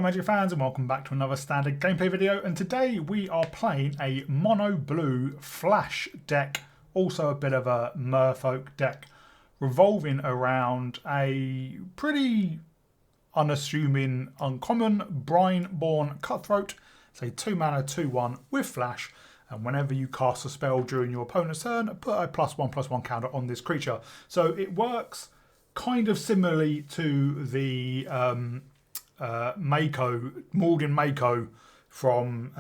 Magic fans, and welcome back to another standard gameplay video. And today we are playing a mono blue flash deck, also a bit of a merfolk deck, revolving around a pretty unassuming uncommon Brineborn Cutthroat. It's a 2-mana 2/1 with flash, and whenever you cast a spell during your opponent's turn, put a +1/+1 counter on this creature. So it works kind of similarly to the Mauldin Mako from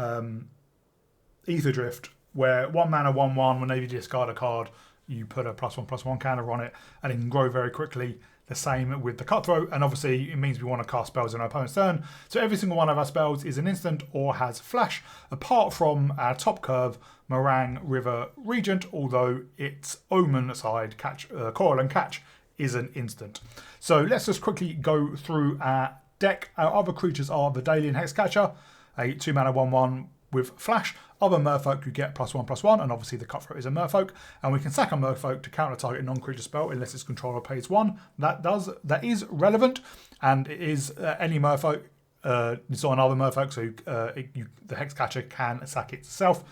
Aetherdrift, where 1-mana 1/1, whenever you discard a card, you put a +1/+1 counter on it, and it can grow very quickly. The same with the Cutthroat, and obviously it means we want to cast spells on our opponent's turn. So every single one of our spells is an instant or has flash, apart from our top curve, Meringue River Regent, although its Omen side, Coil and Catch, is an instant. So let's just quickly go through our deck. Our other creatures are Vodalian Hexcatcher, a 2-mana 1/1 with flash. Other merfolk you get +1/+1, and obviously the Cutthroat is a merfolk, and we can sack a merfolk to counter target non-creature spell unless its controller pays 1. That is relevant, and it is any merfolk. It's not another merfolk, so the Hexcatcher can sack itself.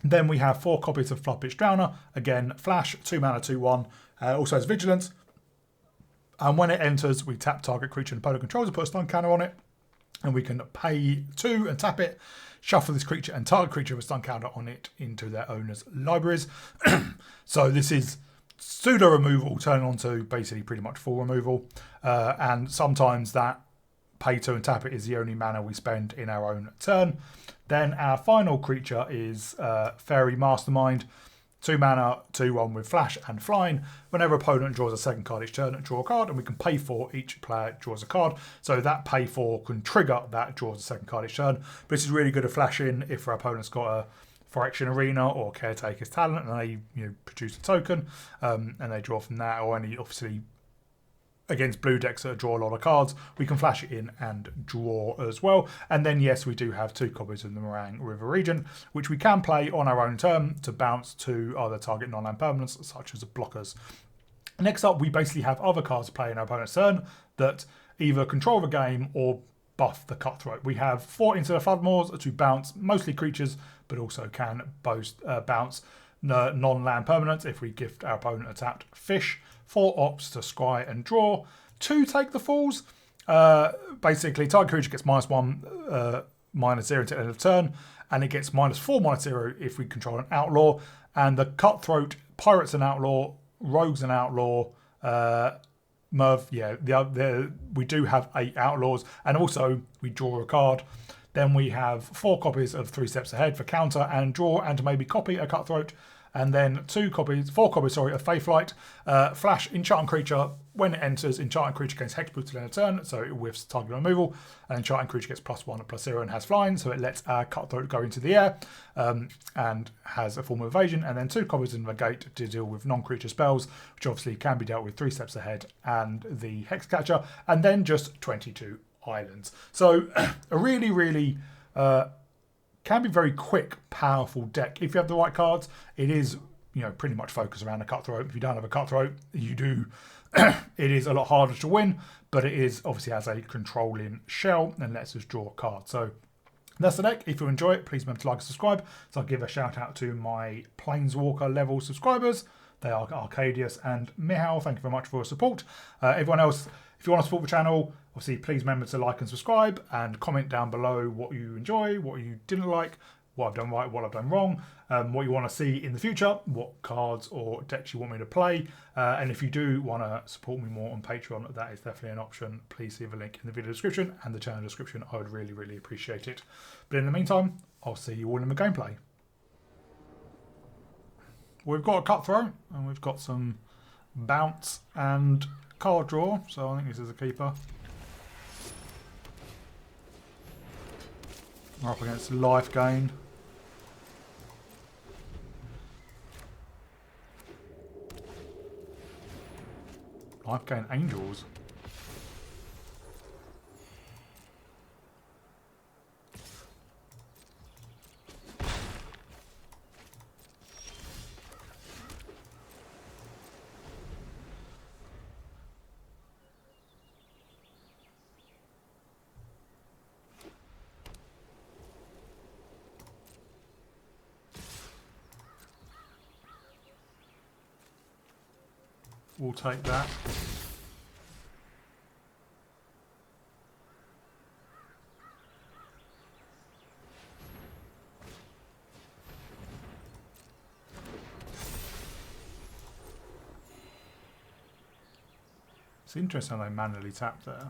Then we have 4 copies of Floodpits Drowner, again flash, 2-mana 2/1, also has vigilance, and when it enters we tap target creature and opponent controls and put a stun counter on it, and we can pay 2 and tap it, shuffle this creature and target creature with a stun counter on it into their owner's libraries. So this is pseudo removal turning on to basically pretty much full removal, and sometimes that pay 2 and tap it is the only mana we spend in our own turn. Then our final creature is Fairy Mastermind, 2-mana 2/1 with flash and flying. Whenever opponent draws a second card each turn, draw a card, and we can pay 4 each player draws a card. So that pay 4 can trigger that draws a second card each turn. But this is really good at flashing if our opponent's got a Phyrexian Arena or Caretaker's Talent, and they produce a token, and they draw from that, or any obviously against blue decks that draw a lot of cards, we can flash it in and draw as well. And then yes, we do have 2 copies of the Meringue River Regent, which we can play on our own turn to bounce to other target non-land permanents such as blockers. Next up, we basically have other cards to play in our opponent's turn that either control the game or buff the Cutthroat. We have 4 Into the Floodmoors to bounce mostly creatures, but also can bounce non-land permanents if we gift our opponent a tapped fish. 4 ops to scry and draw. 2 take the falls. Basically, target creature gets -1, -0 until end of turn, and it gets -4, -0 if we control an outlaw. And the Cutthroat, Pirate's an outlaw, Rogue's an outlaw, Merv, we do have 8 outlaws, and also we draw a card. Then we have 4 copies of 3 Steps Ahead for counter and draw, and to maybe copy a Cutthroat. And then 4 copies of Faithlight, flash, enchanting creature. When it enters, enchanting creature gains hexproof till end of turn, so it whiffs target removal. And enchanting creature gets +1 and +0 and has flying, so it lets our Cutthroat go into the air, and has a form of evasion. And then 2 copies of Negate to deal with non-creature spells, which obviously can be dealt with 3 Steps Ahead and the Hexcatcher. And then just 22 islands. So a really, really can be very quick, powerful deck. If you have the right cards, it is pretty much focused around the Cutthroat. If you don't have a Cutthroat, you do. It is a lot harder to win, but it is obviously has a controlling shell and lets us draw a card. So that's the deck. If you enjoy it, please remember to like and subscribe. So I'll give a shout out to my Planeswalker level subscribers. They are Arcadius and Mihal. Thank you very much for your support. Everyone else, if you want to support the channel, obviously please remember to like and subscribe and comment down below what you enjoy, what you didn't like, what I've done right, what I've done wrong, what you want to see in the future, what cards or decks you want me to play. And if you do want to support me more on Patreon, that is definitely an option. Please see the link in the video description and the channel description. I would really, really appreciate it. But in the meantime, I'll see you all in the gameplay. We've got a Cutthroat, and we've got some bounce and card draw, so I think this is a keeper. We're up against life gain. Life gain angels. We'll take that. It's interesting how they manually tap there.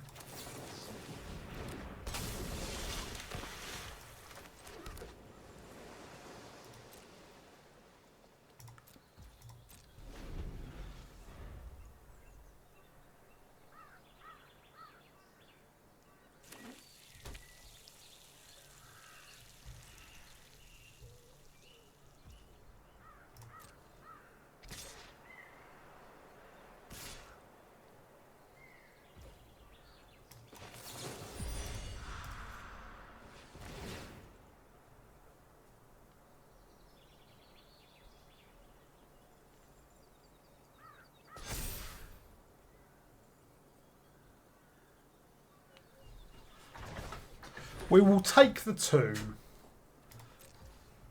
We will take the 2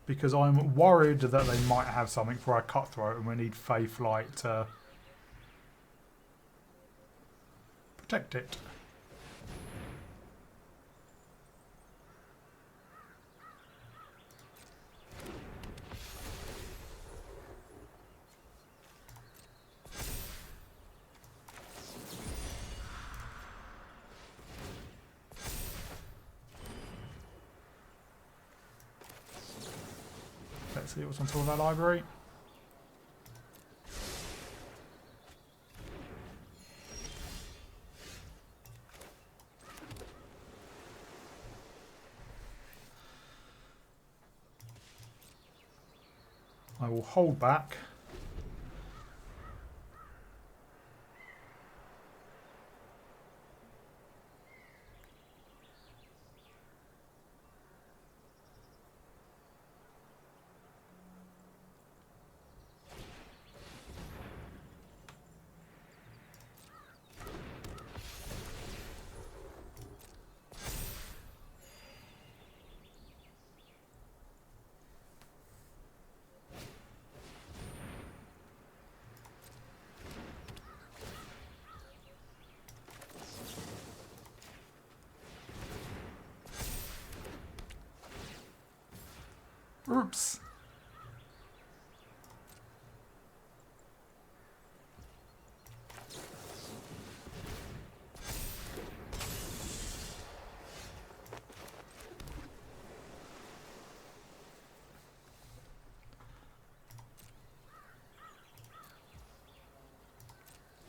because I'm worried that they might have something for our Cutthroat and we need Faithlight to protect it. Let's see what's on top of that library. I will hold back. Oops.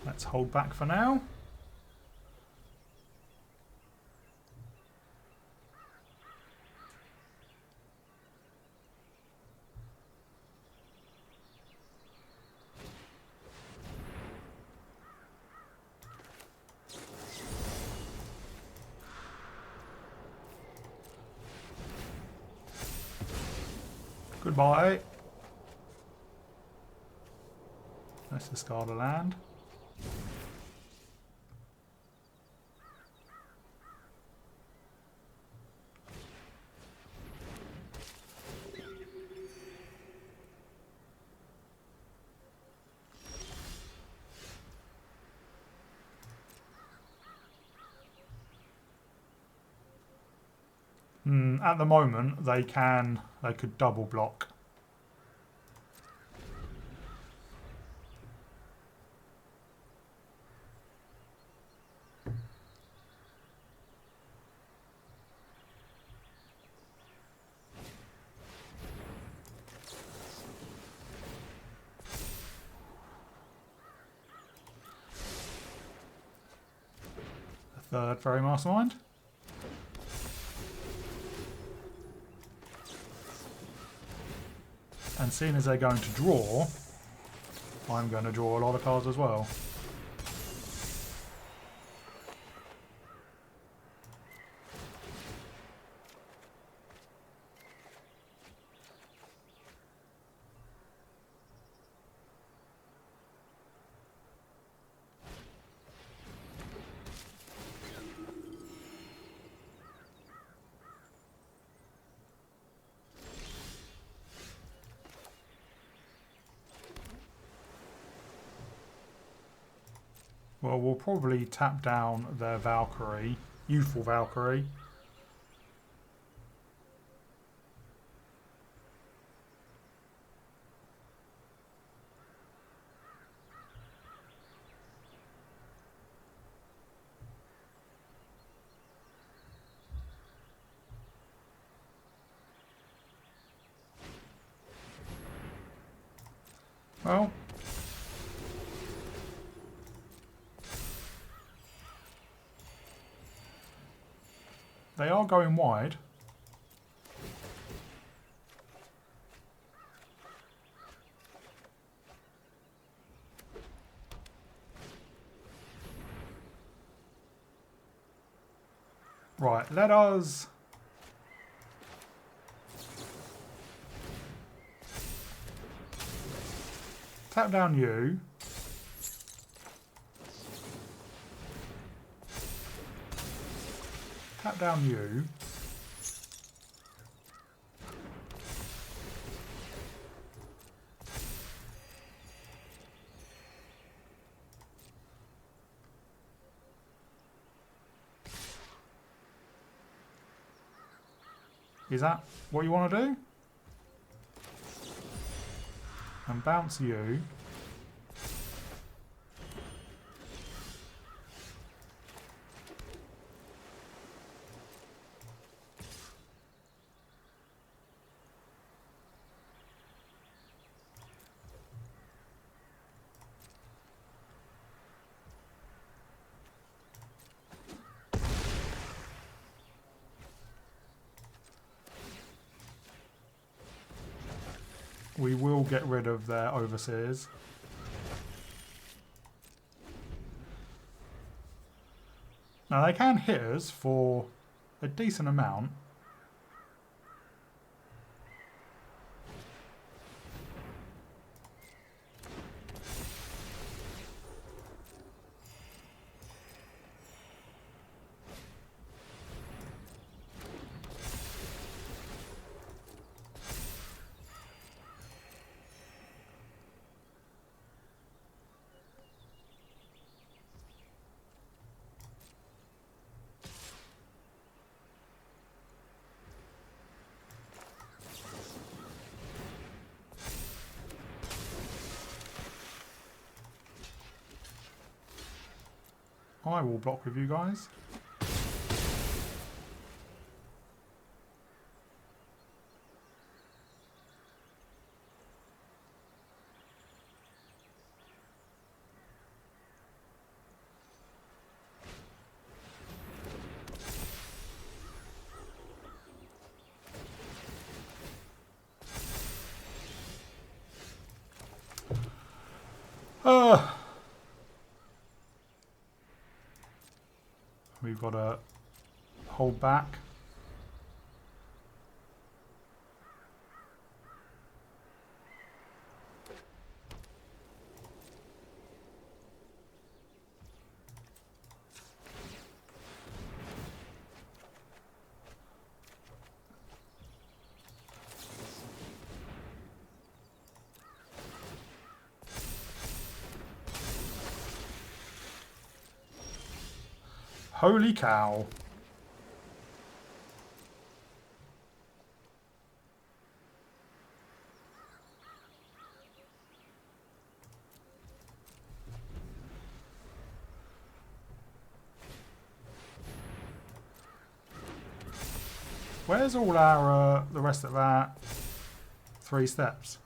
Let's hold back for now. Goodbye. Let's discard a land. At the moment, they could double block. A third Fairy Mastermind. And seeing as they're going to draw, I'm going to draw a lot of cards as well. Well, we'll probably tap down their Valkyrie, youthful Valkyrie. Well, they are going wide. Right, let us tap down you. Tap down you. Is that what you want to do? And bounce you. We will get rid of their overseers. Now they can hit us for a decent amount. I will block with you guys. We've got to hold back. Holy cow. Where's all our, the rest of our 3 steps?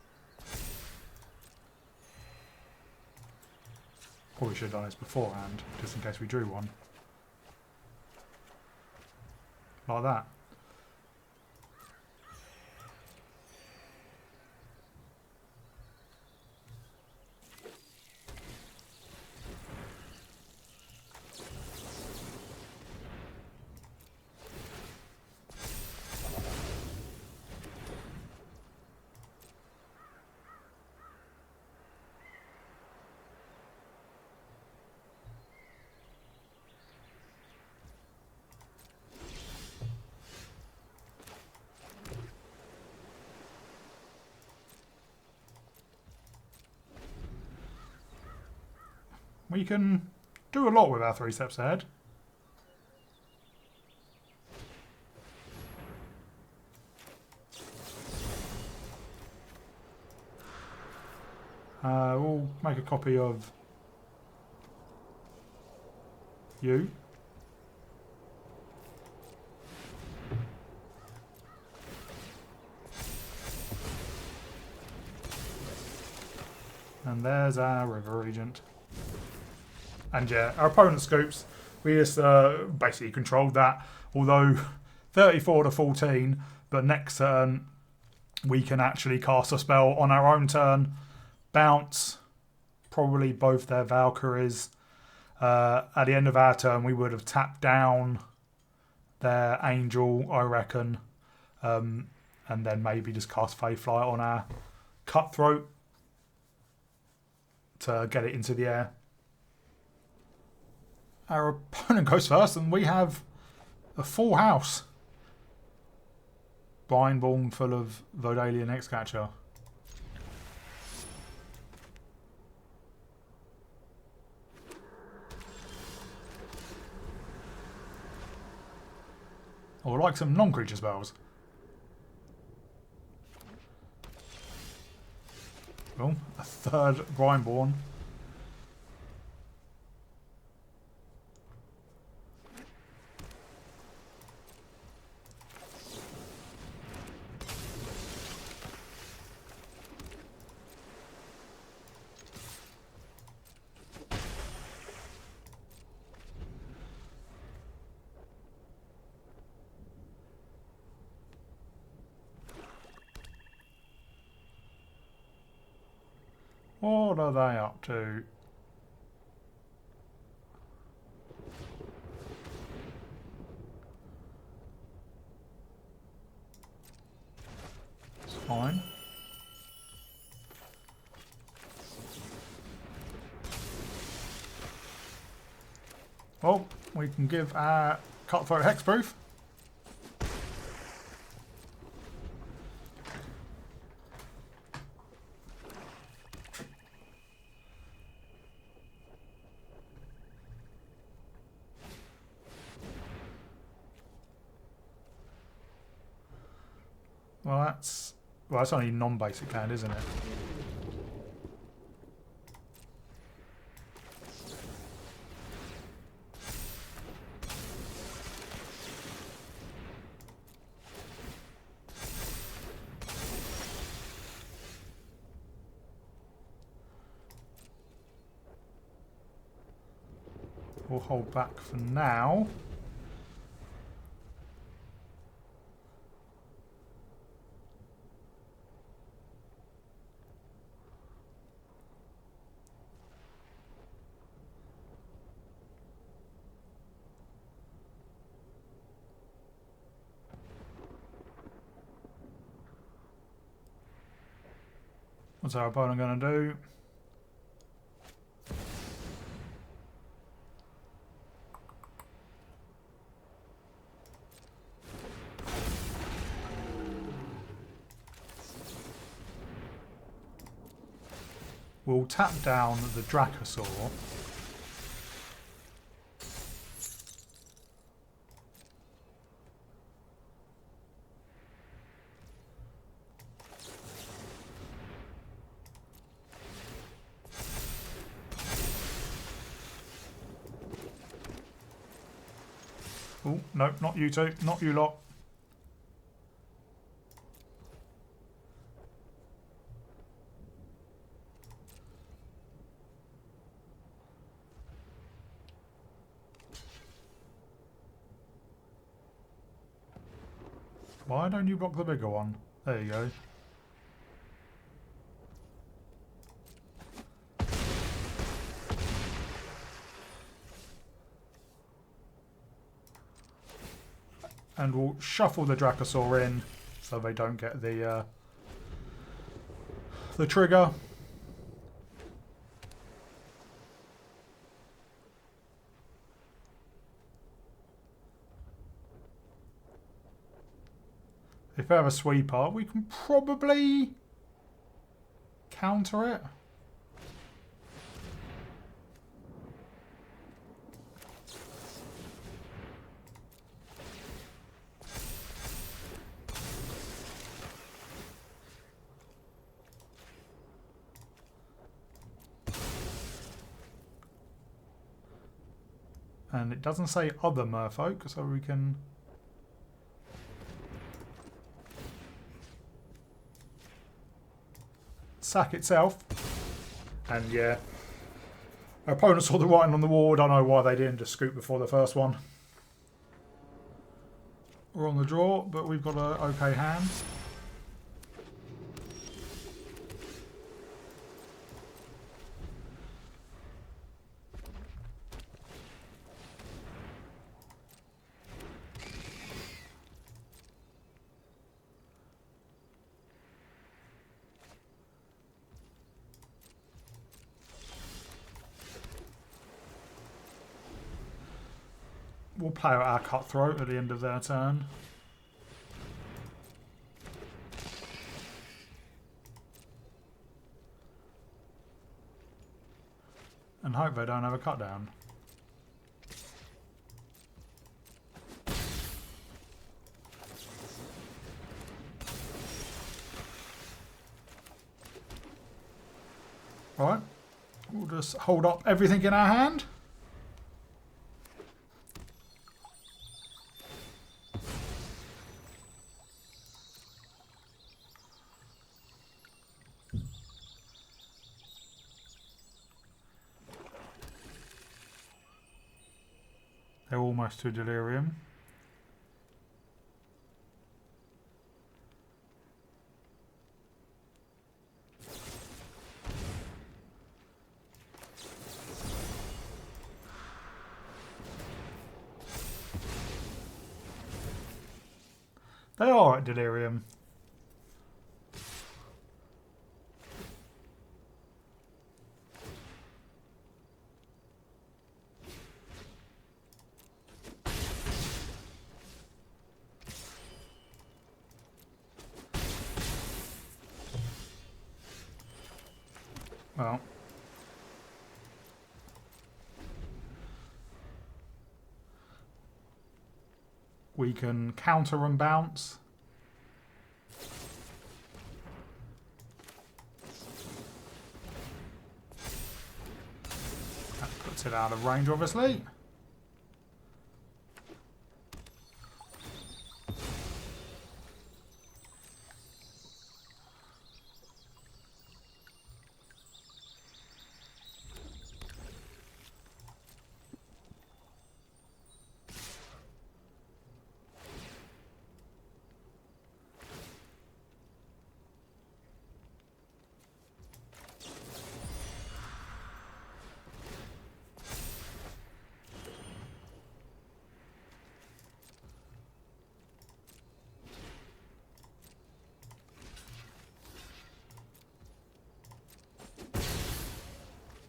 Probably should have done this beforehand, just in case we drew one. Like that. We can do a lot with our 3 steps ahead. We'll make a copy of you. And there's our River Regent. And yeah, our opponent's scoops, we just basically controlled that. Although 34 to 14, but next turn we can actually cast a spell on our own turn. Bounce probably both their Valkyries. At the end of our turn, we would have tapped down their Angel, I reckon, and then maybe just cast Fey Flight on our Cutthroat to get it into the air. Our opponent goes first, and we have a full house. Brineborn full of Vodalian Hexcatcher. Or like some non-creature spells. Well, a third Brineborn. What are they up to? It's fine. Well, we can give our Cutthroat hexproof. Well, that's only non-basic land, isn't it? We'll hold back for now. What's our opponent going to do? We'll tap down the Dragonstorm. Oh, no, not you two. Not you lot. Why don't you block the bigger one? There you go. And we'll shuffle the Dragonstorm in so they don't get the trigger. If they have a sweeper, we can probably counter it. And it doesn't say other merfolk, so we can... sack itself. And yeah, our opponent saw the writing on the wall. Don't know why they didn't just scoop before the first one. We're on the draw, but we've got an okay hand. We'll play out our Cutthroat at the end of their turn. And hope they don't have a cut down. Alright, we'll just hold up everything in our hand. They're almost to Delirium. They are at Delirium. Well, we can counter and bounce. That puts it out of range, obviously.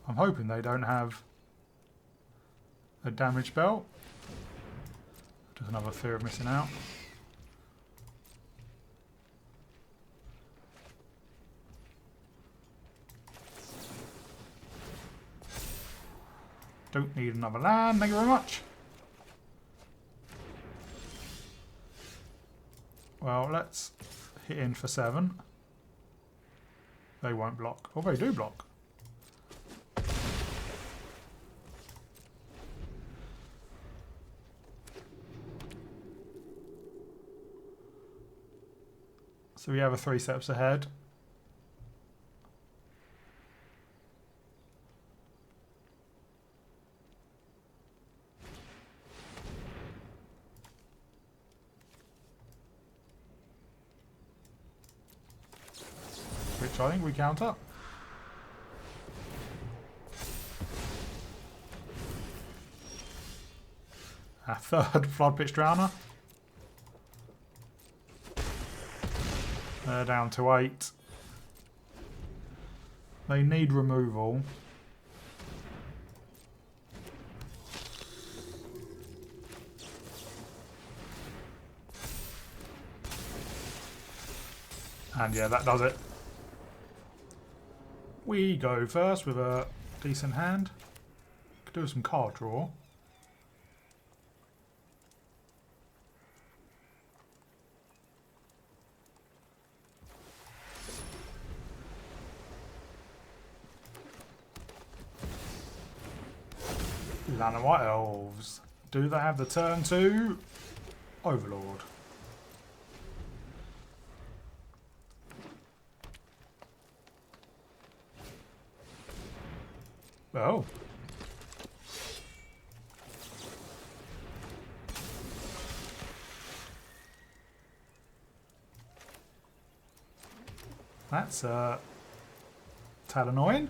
I'm hoping they don't have a damage belt. Just another fear of missing out. Don't need another land, thank you very much. Well, let's hit in for 7. They won't block. Oh, they do block. So we have a 3 steps ahead. Which I think we counter. Our third Floodpits Drowner. They're down to 8. They need removal. And yeah, that does it. We go first with a decent hand. Could do some card draw. Llanowar Elves. Do they have the turn to Overlord? Oh. That's tad annoying.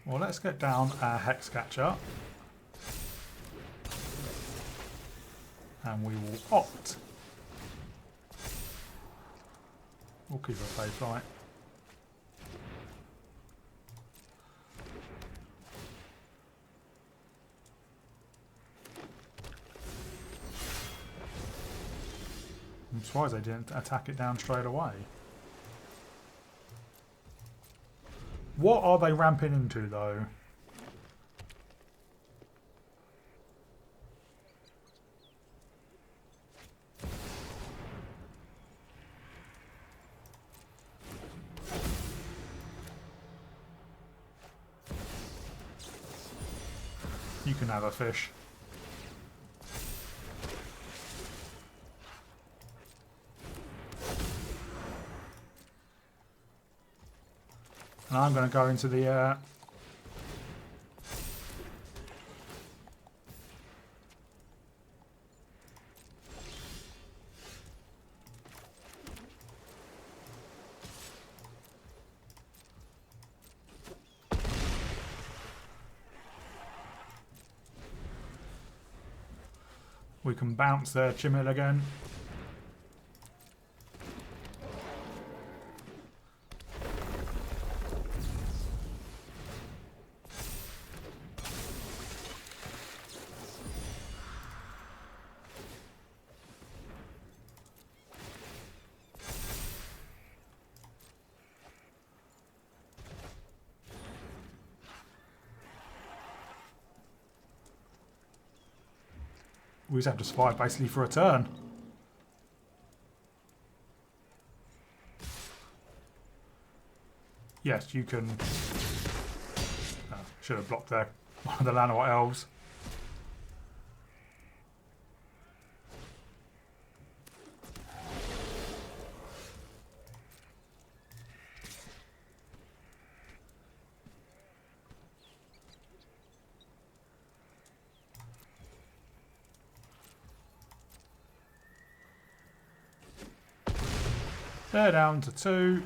Well, let's get down our Hexcatcher. And we will opt. We'll keep a faith light. I'm surprised they didn't attack it down straight away. What are they ramping into though? You can have a fish. And I'm going to go into the we can bounce their Chimil again. We just have to survive basically for a turn. Yes, you can. Oh, should have blocked there. One of the Llanowar Elves. They're down to 2.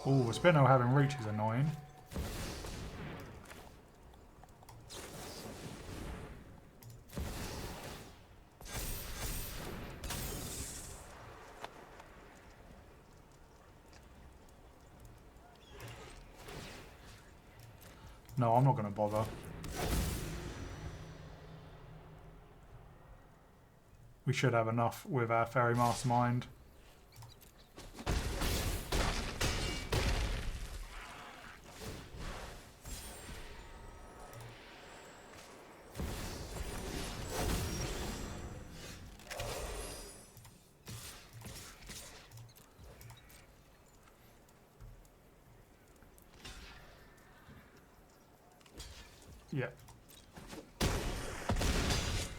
Oh, the spinner having reach is annoying. No, I'm not going to bother. We should have enough with our Fairy Mastermind. Yeah.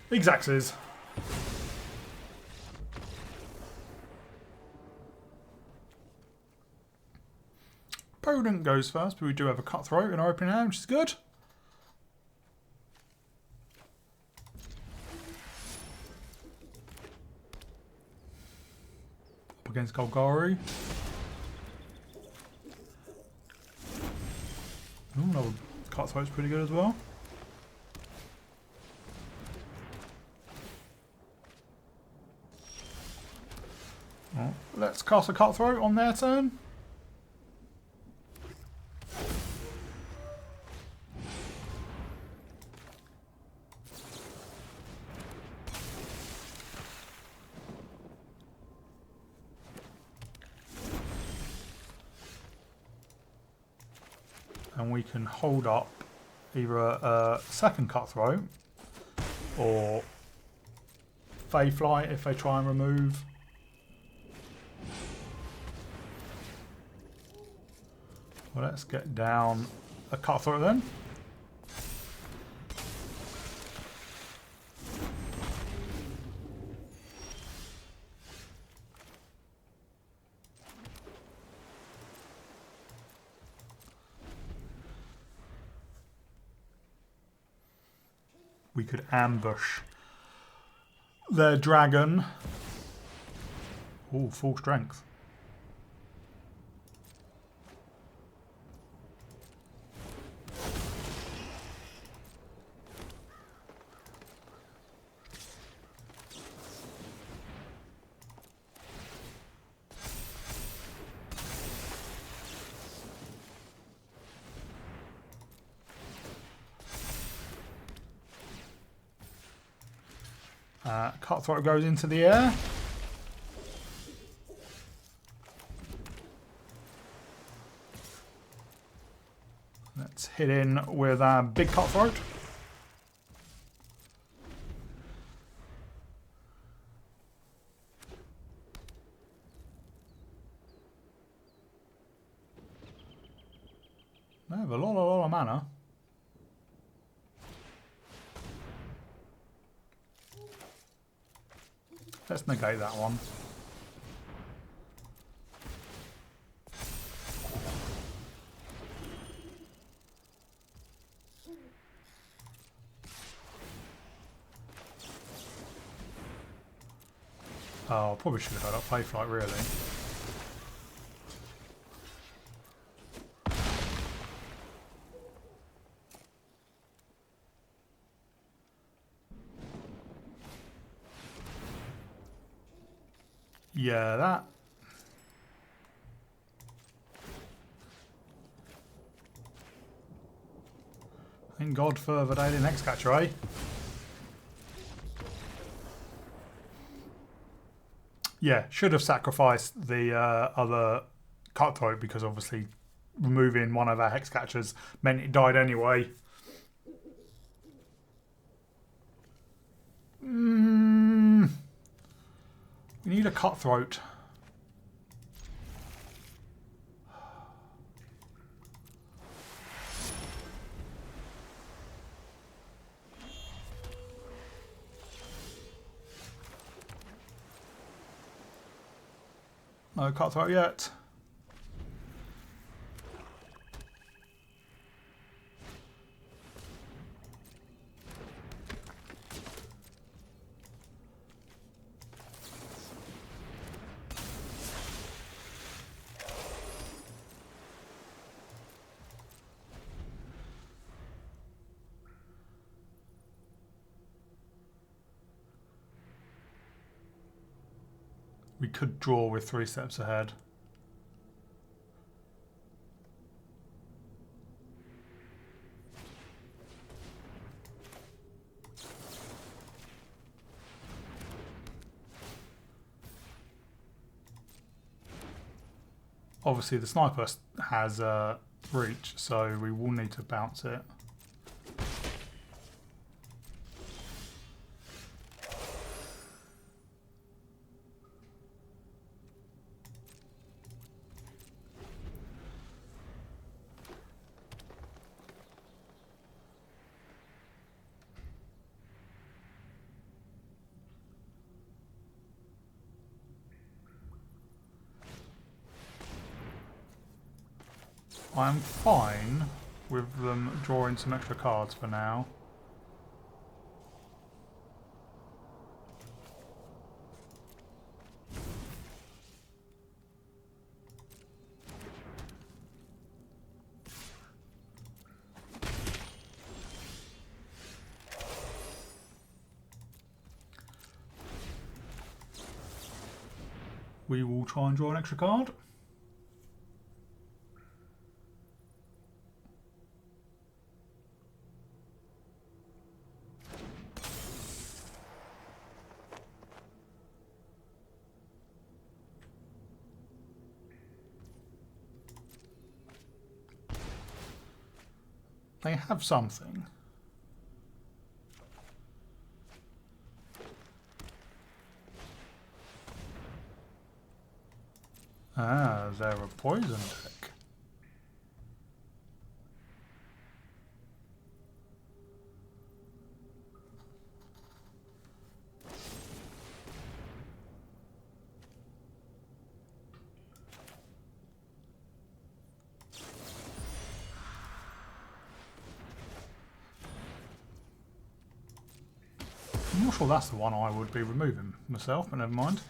Exacxes. Opponent goes first, but we do have a Cutthroat in our opening hand, which is good. Up against Golgari. Oh, no, Cutthroat's pretty good as well. Oh, let's cast a Cutthroat on their turn. and we can hold up either a second Cutthroat or Fey Flight if they try and remove. Well, let's get down a Cutthroat then. We could ambush their dragon. Oh, full strength. Cutthroat goes into the air. Let's hit in with our big Cutthroat. They have a lot of mana. Let's negate that one. Oh, probably should have had up Fey Flight, really. Yeah, that. Thank God for Vodalian Hexcatcher, eh? Yeah, should have sacrificed the other Cutthroat because obviously removing one of our Hexcatchers meant it died anyway. We need a Cutthroat. No Cutthroat yet. We could draw with 3 steps ahead. Obviously the sniper has reach, so we will need to bounce it. I'm fine with them drawing some extra cards for now. We will try and draw an extra card. They have something. Ah, they're a poison deck. I'm not sure that's the one I would be removing myself, but never mind.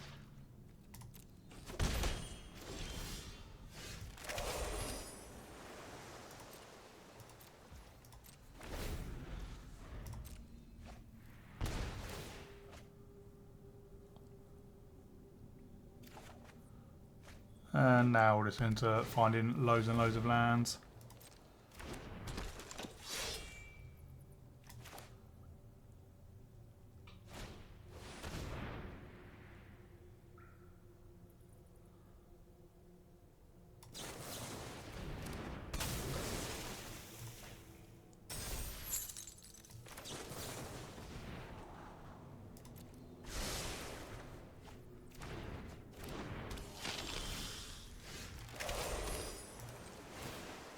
And now we're just into finding loads and loads of lands.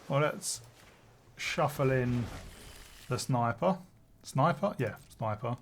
Well, let's shuffle in the sniper. Sniper? Yeah, sniper.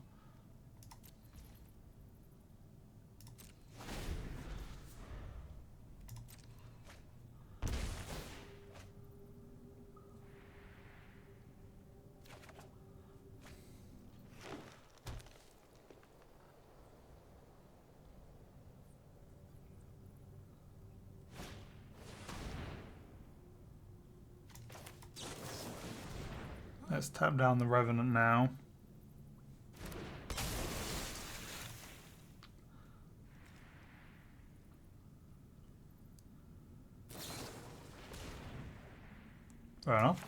Let's tap down the Revenant now. Fair enough.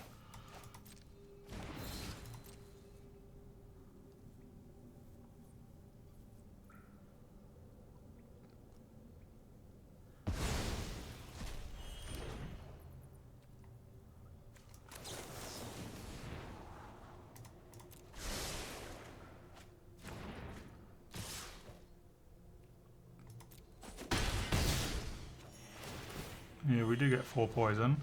Yeah, we do get 4 poison.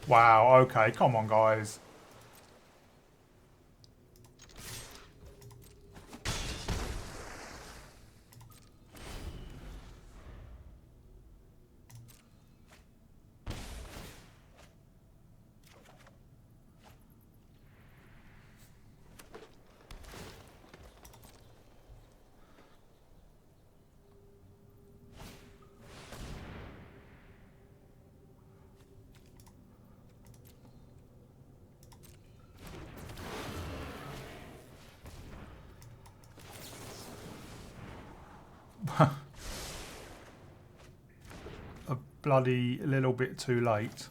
Wow, okay, come on guys. A bloody little bit too late.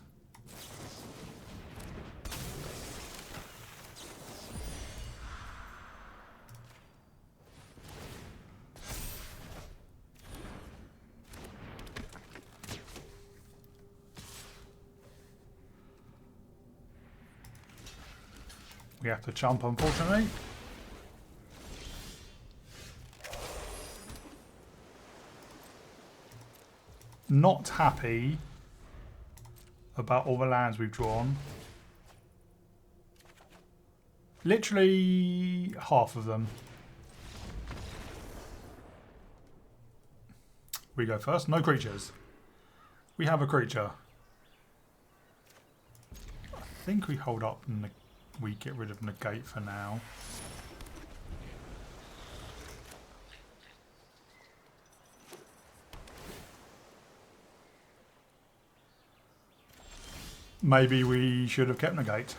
We have to jump, unfortunately. Not happy about all the lands we've drawn. Literally half of them. We go first. No creatures. We have a creature. I think we hold up and we get rid of negate for now. Maybe we should have kept negate.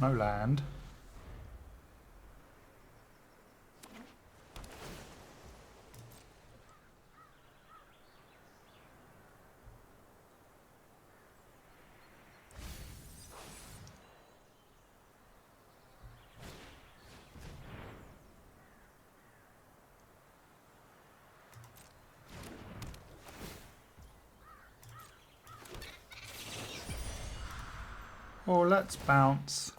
No land. Or let's bounce.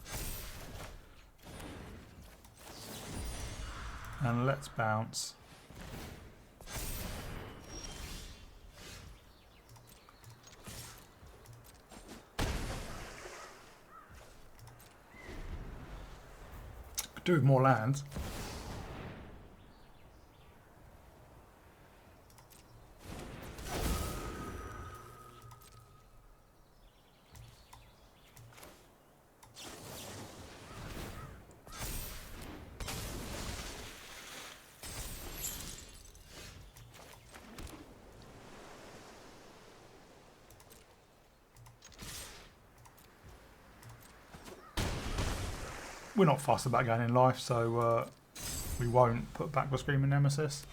And let's bounce. Could do with more lands. We're not fussed about going in life, so we won't put back the Screaming Nemesis.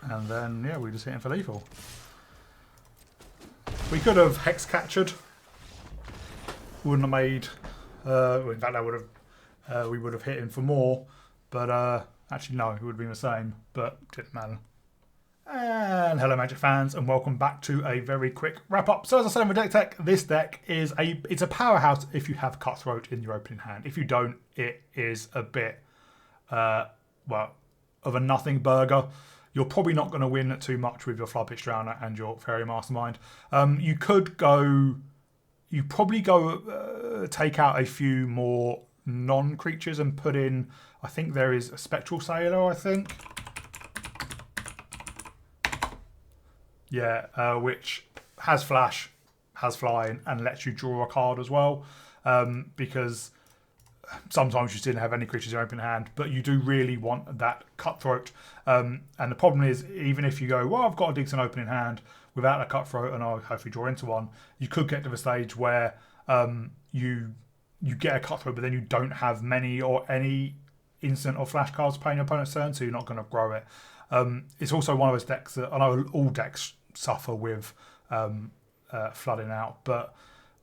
And then, yeah, we just hit him for lethal. We could have Hexcatchered. Wouldn't have made. Well, in fact, we would have hit him for more. But actually, no, it would have been the same. But didn't matter. And hello, Magic fans, and welcome back to a very quick wrap up. So, as I said in the deck tech, this deck is it's a powerhouse if you have Cutthroat in your opening hand. If you don't, it is a bit well of a nothing burger. You're probably not going to win too much with your Floodpits Drowner and your Fairy Mastermind. You could go... You probably go take out a few more non-creatures and put in... I think there is a Spectral Sailor, I think. Yeah, which has Flash, has Flying, and lets you draw a card as well. Because... sometimes you didn't have any creatures in your open hand, but you do really want that Cutthroat. And the problem is, even if you go, well, I've got a decent opening hand without a Cutthroat, and I'll hopefully draw into one, you could get to the stage where you get a Cutthroat, but then you don't have many or any instant or flash cards playing your opponent's turn, so you're not going to grow it. It's also one of those decks that I know all decks suffer with flooding out, but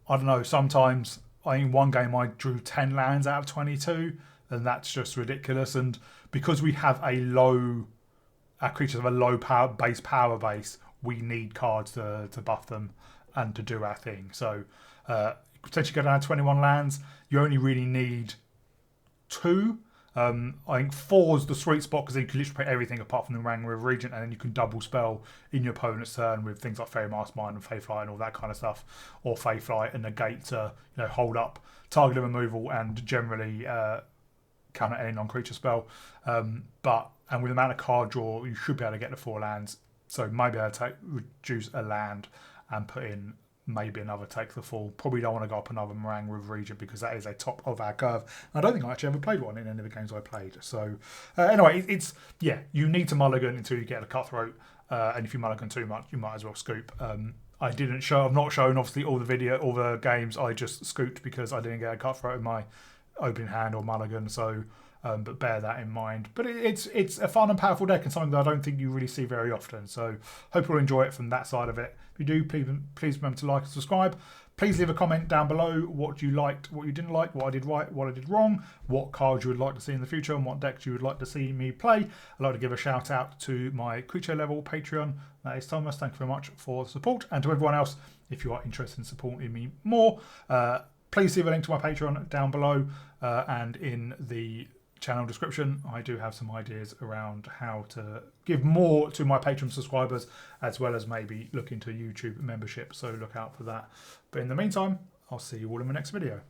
I don't know, sometimes... I think one game I drew 10 lands out of 22, and that's just ridiculous. And because we have our creatures have a low power base, we need cards to buff them and to do our thing. So potentially go down to 21 lands. You only really need 2. I think 4 is the sweet spot because then you can literally play everything apart from the Rang River Regent, and then you can double spell in your opponent's turn with things like Fairy Mastermind and Fayfly and all that kind of stuff, or Fayfly and negate to hold up target removal and generally counter any non-creature spell. And with the amount of card draw, you should be able to get the 4 lands. So maybe I'll reduce a land and put in maybe another Take the Fall. Probably don't want to go up another Meringue River Regent because that is a top of our curve. I don't think I actually ever played one in any of the games I played. So anyway, you need to mulligan until you get a Cutthroat, and if you mulligan too much, you might as well scoop. I've not shown obviously all the games. I just scooped because I didn't get a Cutthroat in my opening hand or mulligan. So. But bear that in mind. But it's a fun and powerful deck and something that I don't think you really see very often. So hope you'll enjoy it from that side of it. If you do, please remember to like and subscribe. Please leave a comment down below what you liked, what you didn't like, what I did right, what I did wrong, what cards you would like to see in the future, and what decks you would like to see me play. I'd like to give a shout out to my creature level Patreon. That is Thomas. Thank you very much for the support. And to everyone else, if you are interested in supporting me more, please leave a link to my Patreon down below and in the channel description. I do have some ideas around how to give more to my Patreon subscribers, as well as maybe look into YouTube membership, so look out for that. But in the meantime, I'll see you all in the next video.